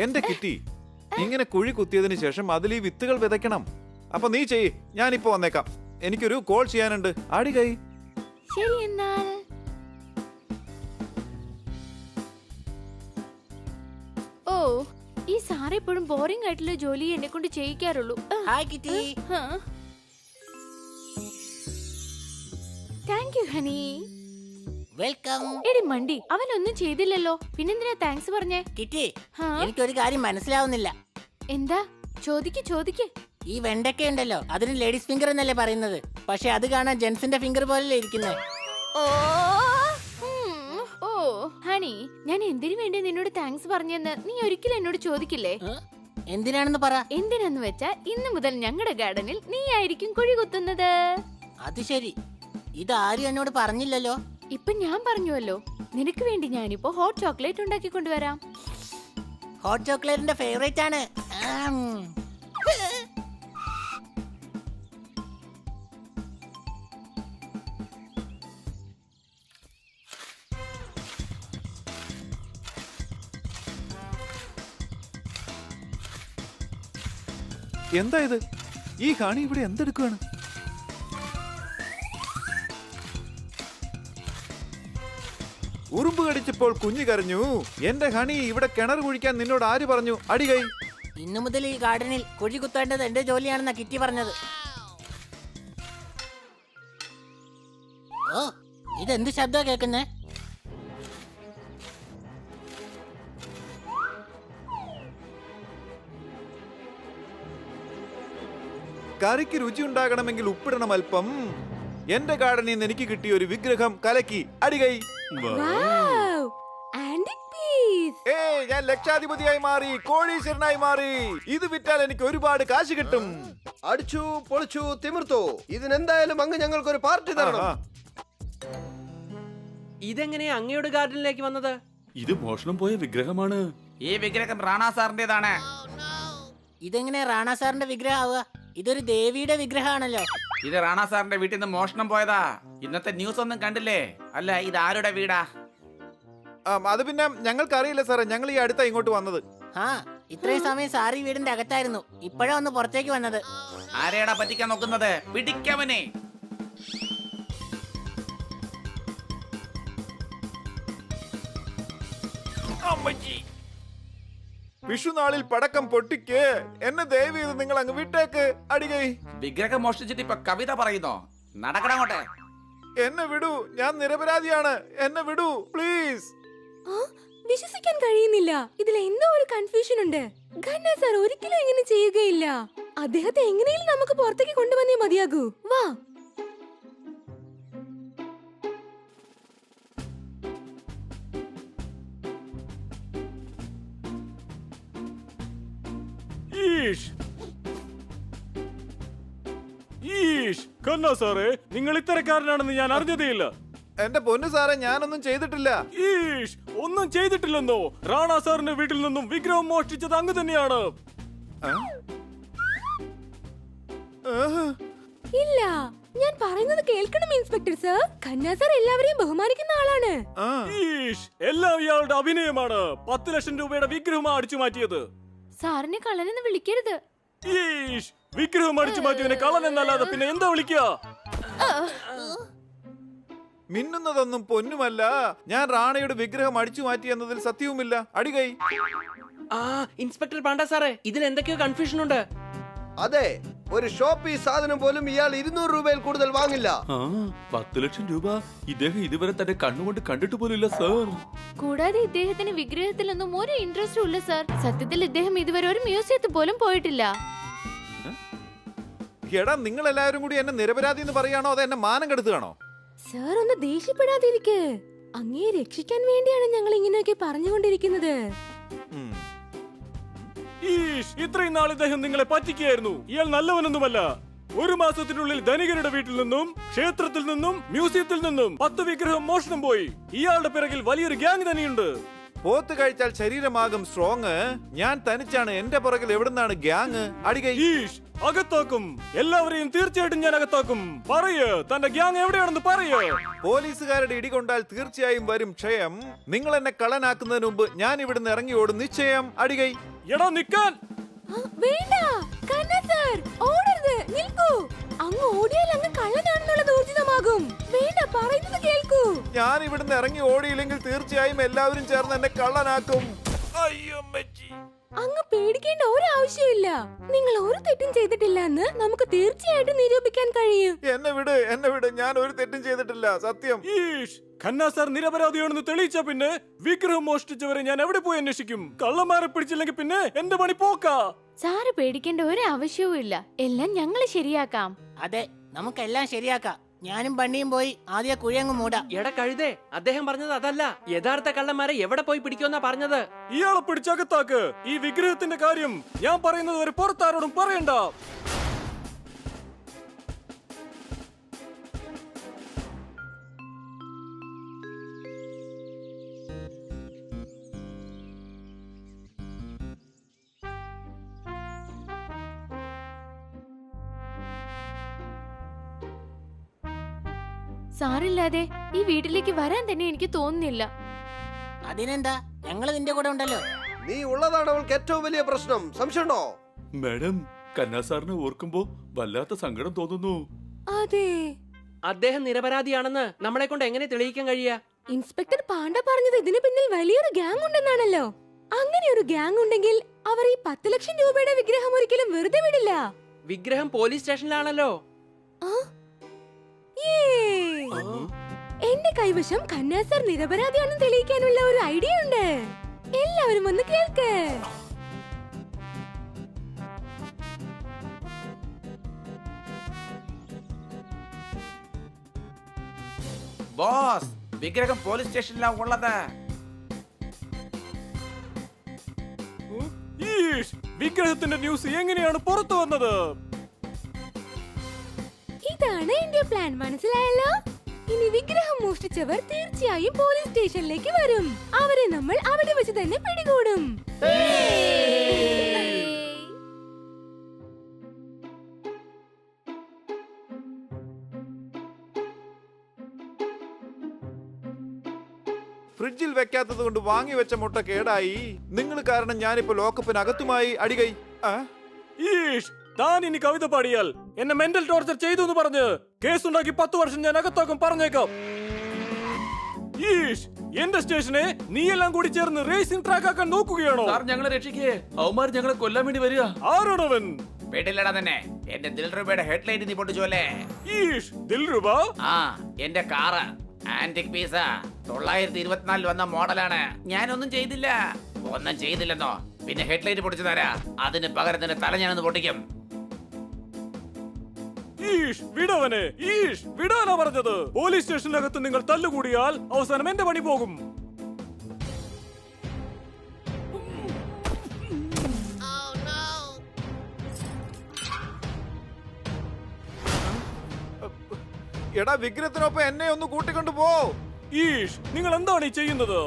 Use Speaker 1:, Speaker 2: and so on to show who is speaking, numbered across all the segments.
Speaker 1: എന്റെ കിറ്റി, ഇങ്ങനെ കുഴി കുത്തിയതിനു ശേഷം അതിൽ ഈ വിത്തുകൾ വിതയ്ക്കണം. അപ്പൊ നീ ചെയ്യ്, ഞാനിപ്പോ വന്നേക്കാം. എനിക്കൊരു കോൾ ചെയ്യാനുണ്ട്. ആടി കൈ.
Speaker 2: ശരി എന്നാൽ. ഓ, ഈ സാർ എപ്പോഴും ബോറിംഗ് ആയിട്ടുള്ള ജോലി എന്നെ കൊണ്ട് ചെയ്യിക്കാറുള്ളൂ.
Speaker 3: Hi Kitty.
Speaker 2: Thank you honey.
Speaker 3: Welcome.
Speaker 2: എടി മണ്ടി, അവനൊന്നും ചെയ്തില്ലല്ലോ, പിന്നെന്തിനാ താങ്ക്സ് പറഞ്ഞേ?
Speaker 3: കിറ്റി, എനിക്കൊരു കാര്യം മനസ്സിലാവുന്നില്ല.
Speaker 2: എന്താ? ചോദിക്ക്.
Speaker 3: ഈ വെണ്ടക്ക ഉണ്ടല്ലോ, അതിന് ലേഡീസ് ഫിംഗർ എന്നല്ലേ പറയുന്നത്, പക്ഷെ അത് കാണാൻ ജെന്റ്സിന്റെ ഫിംഗർ പോലല്ലേ ഇരിക്കുന്നത്.
Speaker 2: ഓ ഹണി, ഞാൻ എന്തിനു വേണ്ടി നിന്നോട് താങ്ക്സ് പറഞ്ഞെന്ന് നീ ഒരിക്കലും എന്നോട് ചോദിക്കില്ലേ?
Speaker 3: എന്തിനാണെന്ന് പറ.
Speaker 2: എന്തിനാന്ന് വെച്ചാ ഇന്ന് മുതൽ ഞങ്ങളുടെ ഗാർഡനിൽ നീ ആയിരിക്കും കുഴി കുത്തുന്നത്.
Speaker 3: അത് ശരി, ഇതാരും എന്നോട് പറഞ്ഞില്ലല്ലോ.
Speaker 2: ഇപ്പൊ ഞാൻ പറഞ്ഞുവല്ലോ. നിനക്ക് വേണ്ടി ഞാനിപ്പോ ഹോട്ട് ചോക്ലേറ്റ് ഉണ്ടാക്കി കൊണ്ടുവരാം.
Speaker 3: ഹോട്ട് ചോക്ലേറ്റിന്റെ ഫേവറേറ്റ് ആണ്.
Speaker 1: എന്താ ഇത്? ഈ ഹണി ഇവിടെ എന്തെടുക്കുകയാണ്? ഉറുമ്പ് കടിച്ചപ്പോൾ കുഞ്ഞു കരഞ്ഞു. എന്റെ ഹണി, ഇവിടെ കിണർ കുഴിക്കാൻ നിന്നോട് ആര് പറഞ്ഞു? അടികൈ.
Speaker 3: ഇന്നു മുതൽ ഈ ഗാർഡനിൽ കുഴി കുത്തേണ്ടത് എന്റെ ജോലിയാണെന്നാ കിറ്റി പറഞ്ഞത്. ഓ, ഇതെന്ത് ശബ്ദ കേക്കുന്നേ?
Speaker 1: കറിക്ക് രുചി ഉണ്ടാകണമെങ്കിൽ ഉപ്പിടണം അല്പം. എന്റെ ഗാർഡനിൽ നിന്ന് എനിക്ക് കിട്ടിയ ഒരു വിഗ്രഹം കലക്കി. അടികൈ. ഞാൻ ലക്ഷാധിപതിയായി മാറി, കോടീശ്വരനായി മാറി. ഇത് വിറ്റാൽ എനിക്ക് ഒരുപാട് കാശ് കിട്ടും.
Speaker 4: അടിച്ചു പൊളിച്ചു തിമിർത്തു. ഇതിനെന്തായാലും അങ്ങ് ഞങ്ങൾക്കൊരു പാർട്ടി തരണം.
Speaker 5: ഇതെങ്ങനെയാ അങ്ങയുടെ ഗാർഡനിലേക്ക് വന്നത്?
Speaker 6: ഇത് മോഷണം പോയ വിഗ്രഹമാണ്.
Speaker 7: ഈ വിഗ്രഹം റാണാ സാറിന്റേതാണ്.
Speaker 3: ഇതെങ്ങനെ റാണാ സാറിന്റെ വിഗ്രഹം ആവുക? ഇതൊരു ദേവിയുടെ വിഗ്രഹമാണല്ലോ.
Speaker 7: ഇത് റാണാ സാറിന്റെ വീട്ടിൽ നിന്ന് മോഷണം പോയതാ. ഇന്നത്തെ ന്യൂസ് ഒന്നും കണ്ടില്ലേ? അല്ല, ഇത് ആരുടെ വീടാ?
Speaker 1: അത് പിന്നെ ഞങ്ങൾക്ക് അറിയില്ല സാറേ, ഞങ്ങൾ ഈ അടുത്താ ഇങ്ങോട്ട് വന്നത്.
Speaker 3: ഇത്രയും സമയം സാറി വീടിന്റെ അകത്തായിരുന്നു, ഇപ്പോഴാ ഒന്ന് പുറത്തേക്ക് വന്നത്.
Speaker 7: ആരെയാടാ പറ്റിക്കാൻ നോക്കുന്നത്? പിടിക്കവനെ.
Speaker 1: വിഷുനാളിൽ പടക്കം പൊട്ടിക്ക്. എന്നെ ദയവ് ചെയ്ത് നിങ്ങൾ അങ്ങ് വിട്ടേക്ക്. അടികൈ.
Speaker 7: വിഗ്രഹം മോഷ്ടിച്ചിട്ട് ഇപ്പൊ കവിത പറയുന്നോ? നടക്കണങ്ങോട്ടെ.
Speaker 1: എന്നെ വിടൂ, ഞാൻ നിരപരാധിയാണ്. എന്നെ വിടൂ പ്ലീസ്.
Speaker 2: വിശ്വസിക്കാൻ കഴിയുന്നില്ല. ഇതിൽ എന്തോ ഒരു കൺഫ്യൂഷൻ ഉണ്ട്. ഖന്ന സാർ ഒരിക്കലും ഇങ്ങനെ ചെയ്യുകയില്ല. അദ്ദേഹത്തെ എങ്ങനെയും നമുക്ക് പുറത്തേക്ക് കൊണ്ടുവന്നേ മതിയാകൂ. വാ.
Speaker 6: ഖന്ന സാറേ, നിങ്ങൾ ഇത്തരക്കാരനാണെന്ന് ഞാൻ അറിഞ്ഞതേയില്ല.
Speaker 1: എന്റെ പൊന്നു സാറേ, ഞാനൊന്നും ചെയ്തിട്ടില്ല.
Speaker 6: ഒന്നും ചെയ്തിട്ടില്ലെന്നോ? റാണാ സാറിന്റെ വീട്ടിൽ നിന്നും വിഗ്രഹം മോഷ്ടിച്ചത് അങ്ങ് തന്നെയാണ്.
Speaker 2: ഇല്ല, ഞാൻ പറയുന്നത് കേൾക്കണം ഇൻസ്പെക്ടർ സർ. ഖന്ന സാർ എല്ലാവരെയും ബഹുമാനിക്കുന്ന ആളാണ്.
Speaker 6: എല്ലാം ഇയാളുടെ അഭിനയമാണ്. 10 ലക്ഷം രൂപയുടെ വിഗ്രഹം അടിച്ചു മാറ്റിയത്.
Speaker 2: സാറിനെ കള്ളനെന്ന് വിളിക്കരുത്.
Speaker 6: വിഗ്രഹം അടിച്ചു മാറ്റിയവനെ കള്ളൻ എന്നല്ലാതെ പിന്നെ എന്താ വിളിക്കുക?
Speaker 1: മിന്നുന്നതൊന്നും പൊന്നുമല്ല. ഞാൻ റാണയുടെ വിഗ്രഹം അടിച്ചു മാറ്റി എന്നതിൽ സത്യവുമില്ല. അടികൈ.
Speaker 5: ഇൻസ്പെക്ടർ പാണ്ഡ സാറേ, ഇതിൽ എന്തൊക്കെയോ കൺഫ്യൂഷൻ ഉണ്ട്.
Speaker 4: അതെ, ഒരു ഷോപ്പ് ഈ സാധനം പോലും ഇയാൾ 200 രൂപയിൽ കൂടുതൽ വാങ്ങില്ല.
Speaker 6: 10 ലക്ഷം രൂപ ഇദ്ദേഹം ഇതുവരെ തന്റെ കണ്ണുകൊണ്ട് കണ്ടിട്ട് പോലില്ല സാർ.
Speaker 2: കൂടാതെ ഇദ്ദേഹത്തിന് വിഗ്രഹത്തിലൊന്നും ഒരു ഇൻട്രസ്റ്റും ഇല്ല സാർ. സത്യത്തിൽ ഇദ്ദേഹം ഇതുവരെ ഒരു മ്യൂസിയത്തിൽ പോലും പോയിട്ടില്ല.
Speaker 1: എടാ, നിങ്ങൾ എല്ലാവരും കൂടി എന്നെ നിരപരാധി എന്ന് പറയാണോ അതോ എന്നെ മാനം കെടുത്തുകയാണോ?
Speaker 2: സാർ ഒന്ന് ദേഷ്യപ്പെടാതിരിക്കെ. അങ്ങയെ രക്ഷിക്കാൻ വേണ്ടിയാണ് ഞങ്ങൾ ഇങ്ങനെയൊക്കെ പറഞ്ഞുകൊണ്ടിരിക്കുന്നത്.
Speaker 6: ഇത്രയും നാൾ ഇദ്ദേഹം നിങ്ങളെ പറ്റിക്കുകയായിരുന്നു. ഇയാൾ നല്ലവനൊന്നുമല്ല. 1 മാസത്തിനുള്ളിൽ ധനികരുടെ വീട്ടിൽ നിന്നും, ക്ഷേത്രത്തിൽ നിന്നും, മ്യൂസിയത്തിൽ നിന്നും 10 വിഗ്രഹം മോഷണം പോയി. ഇയാളുടെ പിറകിൽ വലിയൊരു ഗ്യാങ് തന്നെയുണ്ട്.
Speaker 1: പോത്ത് കഴിച്ചാൽ ശരീരമാകും സ്ട്രോങ്. ഞാൻ തനിച്ചാണ്. എന്റെ പുറകിൽ എവിടുന്നാണ് ഗ്യാങ്? അടികൈ.
Speaker 6: അകത്താക്കും. എല്ലാവരെയും തീർച്ചയായിട്ടും ഞാൻ അകത്താക്കും. പറയ്, തന്റെ ഗ്യാങ് എവിടെയാണെന്ന് പറയ്.
Speaker 1: പോലീസുകാരുടെ ഇടികൊണ്ടാൽ തീർച്ചയായും വരും ക്ഷയം. നിങ്ങൾ എന്നെ കള്ളനാക്കുന്നതിന് മുമ്പ് ഞാൻ ഇവിടുന്ന് ഇറങ്ങി ഓടും നിശ്ചയം. അടികൈ.
Speaker 6: എടാ നിക്കാൻ.
Speaker 2: വേണ്ട കണ്ണ സർ, ഓടരുത്, നിൽക്കൂ. അങ്ങ് ഓടിയാൽ അങ്ങ് കള്ളനാണെന്നുള്ളത് ഊർജിതമാകും. വേണ്ട, പറയുന്നത് കേൾക്കൂ.
Speaker 1: ഞാൻ ഇവിടുന്ന് ഇറങ്ങി ഓടിയില്ലെങ്കിൽ തീർച്ചയായും എല്ലാവരും ചേർന്ന് എന്നെ കള്ളനാക്കും. അയ്യോ അമ്മച്ചി.
Speaker 2: അങ്ങ് പേടിക്കേണ്ട ഒരു ആവശ്യമില്ല. നിങ്ങൾ ഒരു തെറ്റും ചെയ്തിട്ടില്ല എന്ന് നമുക്ക് തീർച്ചയായിട്ടും നിരൂപിക്കാൻ കഴിയും.
Speaker 1: എന്നെ വിട്, ഞാൻ ഒരു തെറ്റും ചെയ്തിട്ടില്ല, സത്യം.
Speaker 6: ഈഷ്, ഖന്ന സാർ നിരപരാധിയാണെന്ന് തെളിയിച്ച പിന്നെ വിഗ്രഹം മോഷ്ടിച്ചവരെ ഞാൻ എവിടെ പോയി അന്വേഷിക്കും? കള്ളന്മാരെ പിടിച്ചില്ലെങ്കിൽ പിന്നെ എന്റെ പണി പോക്കാ.
Speaker 2: സാറ് പേടിക്കേണ്ട ഒരു ആവശ്യവും ഇല്ല. എല്ലാം ഞങ്ങള് ശരിയാക്കാം.
Speaker 3: അതെ, നമുക്കെല്ലാം ശരിയാക്കാം. ഞാനും ബണ്ണിയും പോയി ആദ്യ കുഴിയങ്ങ് മൂടാം.
Speaker 5: എടാ കഴുതേ, അദ്ദേഹം പറഞ്ഞത് അതല്ല. യഥാർത്ഥ കള്ളന്മാരെ എവിടെ പോയി പിടിക്കുമെന്നാ പറഞ്ഞത്.
Speaker 6: ഇയാളെ പിടിച്ചകത്താക്ക്. ഈ വിഗ്രഹത്തിന്റെ കാര്യം ഞാൻ പറയുന്നത് വരെ പുറത്താരോടും പറയണ്ട.
Speaker 2: സാറില്ലാതെ ഈ വീട്ടിലേക്ക് വരാൻ തന്നെ എനിക്ക് തോന്നുന്നില്ല.
Speaker 3: അതിനെന്താ, ഞങ്ങൾ നിന്റെ കൂടെ ഉണ്ടല്ലോ.
Speaker 4: നീ ഉള്ളതാണ് അവൾക്ക് ഏറ്റവും വലിയ പ്രശ്നം. സംശയമുണ്ടോ?
Speaker 8: മാഡം, കന്നാ സാറിനെ ഓർക്കുമ്പോ വല്ലാത്ത സങ്കടം തോന്നുന്നു.
Speaker 2: അതെ,
Speaker 5: അദ്ദേഹം നിരപരാധിയാണെന്ന് നമ്മളെ കൊണ്ട് എങ്ങനെ തെളിയിക്കാൻ കഴിയാ?
Speaker 2: ഇൻസ്പെക്ടർ പാണ്ഡ പറഞ്ഞത് ഇതിന് പിന്നിൽ വലിയൊരു ഗ്യാങ് ഉണ്ടെന്നാണല്ലോ. അങ്ങനെ ഒരു ഗ്യാങ് ഉണ്ടെങ്കിൽ അവർ ഈ 10 ലക്ഷം രൂപയുടെ വിഗ്രഹം ഒരിക്കലും വെറുതെ വിടില്ല.
Speaker 5: വിഗ്രഹം പോലീസ് സ്റ്റേഷനിലാണല്ലോ.
Speaker 2: എന്റെ കൈവശം ഖന്ന സർ നിരപരാധിയാണെന്ന് തെളിയിക്കാനുള്ള ഒരു ഐഡിയ ഉണ്ട്. എല്ലാവരും ഒന്ന് കേൾക്ക്.
Speaker 7: ബോസ്, വിഗ്രഹം പോലീസ് സ്റ്റേഷനിലാണ് ഉള്ളത്.
Speaker 6: ഈഷ്, വിഗ്രഹത്തിന്റെ ന്യൂസ് എങ്ങനെയാണ് പുറത്തു വന്നത്?
Speaker 2: ഇതാണ് എന്റെ പ്ലാൻ, മനസ്സിലായല്ലോ. ഇനി വിഗ്രഹം മോഷ്ടിച്ചവർ തീർച്ചയായും പോലീസ് സ്റ്റേഷനിലേക്ക് വരും. അവരെ നമ്മൾ അവിടെ വെച്ച് തന്നെ പിടികൂടും.
Speaker 1: ഫ്രിഡ്ജിൽ വെക്കാത്തത് കൊണ്ട് വാങ്ങി വെച്ച മുട്ട കേടായി. നിങ്ങൾ കാരണം ഞാനിപ്പോ ലോക്കപ്പിനകത്തുമായി. അടികൈ.
Speaker 6: ഈഷ്, താൻ ഇനി കവിത പാടിയാൽ എന്നെ മെന്റൽ ടോർച്ചർ ചെയ്തു എന്ന് പറഞ്ഞ് കേസുണ്ടാക്കി 10 വർഷം ഞാൻ അകത്താക്കും, പറഞ്ഞേക്കാം. ഈഷ്, എന്റെ സ്റ്റേഷനെ നീ എല്ലാം കൂടി ചേർന്ന് റേസിംഗ് ട്രാക്ക് ആക്കാൻ നോക്കുകയാണോ?
Speaker 8: സാർ, ഞങ്ങളെ രക്ഷിക്കേ. അവന്മാർ ഞങ്ങളെ കൊല്ലാൻ വേണ്ടി വരിക.
Speaker 6: ആരാണവൻ?
Speaker 7: വീട്ടിലടാ തന്നെ എന്റെ ദിൽറുബയുടെ ഹെഡ്ലൈറ്റ് നീ പൊട്ടിച്ചോല്ലേ.
Speaker 6: ഈഷ്, ദിൽറുബ?
Speaker 7: ആ, എന്റെ കാറ് ആന്റിക് പീസ 924 വന്ന മോഡലാണ്. ഞാനൊന്നും ചെയ്തില്ല. ഒന്നും ചെയ്തില്ലെന്നോ? പിന്നെ ഹെഡ്ലൈറ്റ് പൊട്ടിച്ചു തരാ. അതിന് പകരം തന്നെ തല ഞാനൊന്ന് പൊട്ടിക്കും.
Speaker 6: ഈഷ്, വിടവനെ. ഈഷ്, വിടാനാ പറഞ്ഞത്. പോലീസ് സ്റ്റേഷനകത്ത് നിങ്ങൾ തല്ലുകൂടിയാൽ അവസാനം എന്റെ പണി പോകും.
Speaker 1: എടാ, വിഗ്രഹത്തിനൊപ്പം എന്നെ ഒന്ന് കൂട്ടിക്കൊണ്ടു പോ.
Speaker 6: ഈഷ്, നിങ്ങൾ എന്താണ് ഈ ചെയ്യുന്നത്?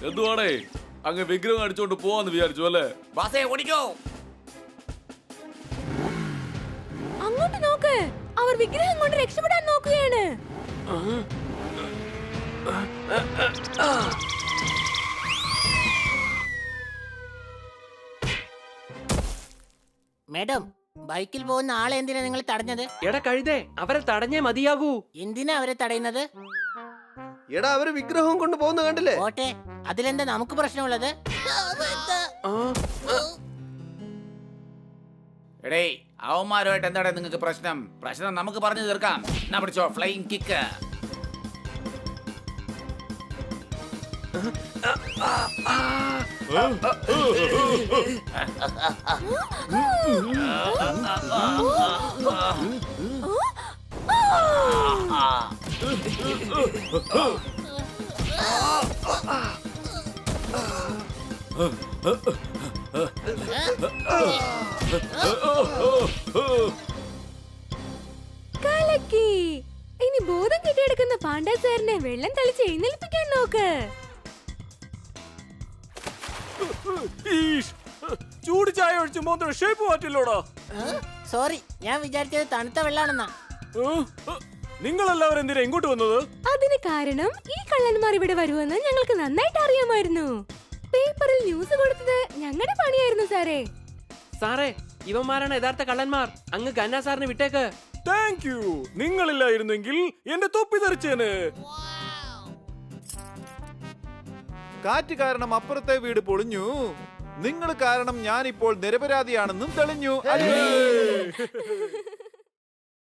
Speaker 8: എന്തുവാണേ, അങ്ങ് വിഗ്രഹം അടിച്ചോണ്ട് പോവാന്ന് വിചാരിച്ചു അല്ലേ?
Speaker 7: ബാസേ, ഓടിക്കോ.
Speaker 2: അങ്ങോട്ട് നോക്ക്, അവർ വിഗ്രഹം കൊണ്ട് രക്ഷപ്പെടാൻ നോക്കുകയാണ്.
Speaker 3: മേഡം, ബൈക്കിൽ പോകുന്ന ആളെ എന്തിനാ നിങ്ങൾ തടഞ്ഞത്?
Speaker 5: എടാ കഴുതേ, അവരെ തടഞ്ഞേ മതിയാകൂ.
Speaker 3: എന്തിനാ അവരെ തടയുന്നത്?
Speaker 4: എടാ, അവര് വിഗ്രഹം കൊണ്ട് പോകുന്ന കണ്ടില്ലേ?
Speaker 3: ഓട്ടെ, അതിലെന്താ നമുക്ക് പ്രശ്നമുള്ളത്?
Speaker 7: എടേ, അവന്മാരുമായിട്ട് എന്താണ് നിങ്ങൾക്ക് പ്രശ്നം? പ്രശ്നം നമുക്ക് പറഞ്ഞു തീർക്കാം. എന്നാ പിടിച്ചോ, ഫ്ലൈയിങ് കിക്ക്.
Speaker 2: കലക്കി. ഇനി ബോധം കെട്ടിയെടുക്കുന്ന പാണ്ഡ സാറിനെ വെള്ളം തളിച്ച് എഴുന്നേൽപ്പിക്കാൻ നോക്ക്.
Speaker 6: ഈഷ്, ചൂട് ചായ ഒഴിച്ച് മോന്തയുടെ ഷേപ്പ് മാറ്റില്ലോടാ.
Speaker 3: സോറി, ഞാൻ വിചാരിച്ചത് തണുത്ത വെള്ളാണെന്നാ.
Speaker 6: നിങ്ങളെല്ലാവരും എന്തിനാ ഇങ്ങോട്ട് വന്നത്?
Speaker 2: അതിന് കാരണം ഈ കള്ളന്മാർ ഇവിടെ വരുമെന്ന് ഞങ്ങൾക്ക് നന്നായിട്ട് അറിയാമായിരുന്നു. പേപ്പറിൽ ന്യൂസ് കൊടുത്തത് ഞങ്ങളുടെ പണിയായിരുന്നു സാറേ.
Speaker 5: സാറേ, ഇവന്മാരാണ് യഥാർത്ഥ കള്ളന്മാർ. അങ്ങ് ഗന്ന സാറിന് വിട്ടേക്ക്.
Speaker 6: Thank you. നിങ്ങളില്ലായിരുന്നെങ്കിൽ എന്റെ തൊപ്പി തെറിച്ചേന്.
Speaker 1: കാറ്റ് കാരണം അപ്പുറത്തെ വീട് പൊളിഞ്ഞു. നിങ്ങൾ കാരണം ഞാൻ ഇപ്പോൾ നിരപരാധിയാണെന്നും തെളിഞ്ഞു. അയ്യേ.